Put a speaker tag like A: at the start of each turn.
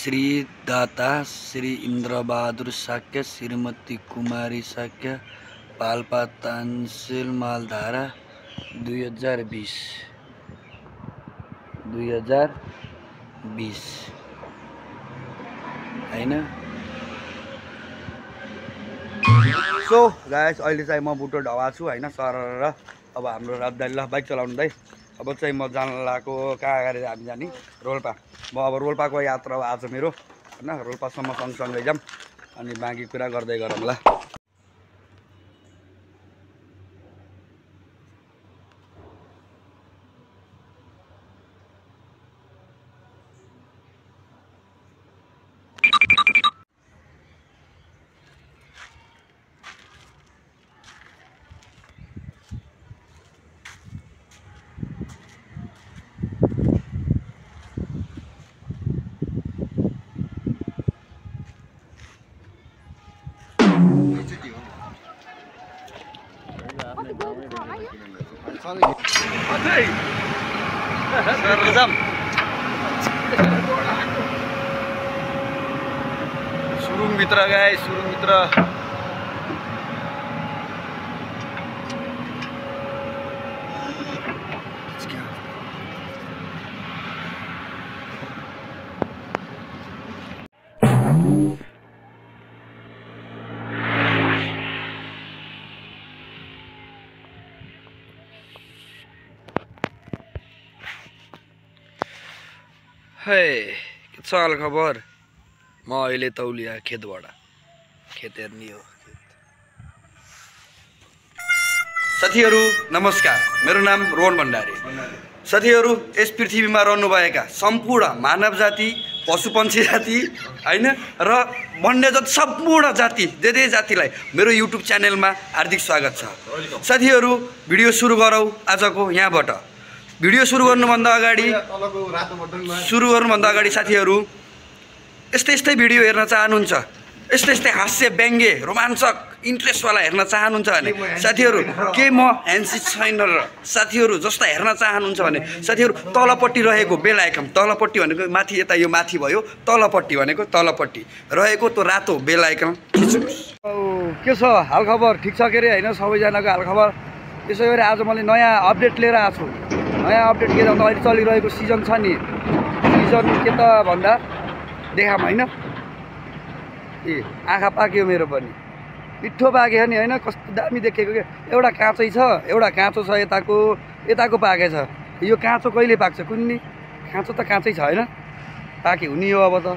A: श्री दाता श्री इन्द्रबहादुर साक्य, श्रीमती कुमारी साक्य, पाल्पा तहसील मालधारा 2020 हैन। सो गाइस अहिले चाहिँ म बुटो ढवा छु हैन सर र अब हाम्रो राजदारी ल बाइक चलाउनु दाइ। अब चाहिँ म जान लागेको कहाँ गएर हामी जाने रोल्पा। म अब रोल्पाको यात्रा आज मेरो हैन, रोल्पासम्म सँगसँगै जाऊँ अनि बाँकी कुरा गर्दै गरौँ ल। सुरुङ भित्र गए, सुरुङ भित्र हे के छ हाल खबर। म अहिले तौलिया खेतबाट खेत हेर्ने हो। साथीहरू नमस्कार, मेरो नाम रोहन भण्डारी। साथीहरू यस पृथ्वीमा रहनुभएका सम्पूर्ण मानव जाति, पशुपन्छी जाति हैन र भन्ने जति सम्पूर्ण जाति धेरै जातिलाई मेरो युट्युब च्यानलमा हार्दिक स्वागत छ। साथीहरू भिडियो सुरु गरौँ आजको यहाँबाट। भिडियो सुरु गर्नुभन्दा अगाडि साथीहरू यस्तै भिडियो हेर्न चाहनुहुन्छ, यस्तै हास्य व्यङ्ग्य रोमाञ्चक इन्ट्रेस्टवाला हेर्न चाहनुहुन्छ भने साथीहरू के म ह्यान्सी छैन र साथीहरू जस्ता हेर्न चाहनुहुन्छ भने साथीहरू तलपट्टि रहेको बेल आइकन, तलपट्टि भनेको माथि, यता यो माथि भयो, तलपट्टि भनेको तलपट्टि रहेको त्यो रातो बेल आइकन थिच्नुहोस्। के छ हाल खबर, ठिक छ के अरे होइन सबैजनाको हाल खबर। त्यसै गरी आज मैले नयाँ अपडेट लिएर आएको छु। नयाँ अपडेट के भन्दा अहिले चलिरहेको सिजन छ नि, सिजन के त भन्दा देखाम होइन। ए आँखा पाक्यो मेरो पनि, मिठो पाक्यो नि होइन, कस्तो दामी देखेको क्या। एउटा काँचै छ, एउटा काँचो छ, यताको पाकेछ। यो काँचो कहिले पाक्छ कुन्नी, काँचो त काँचै छ होइन, पाके हुने हो अब त।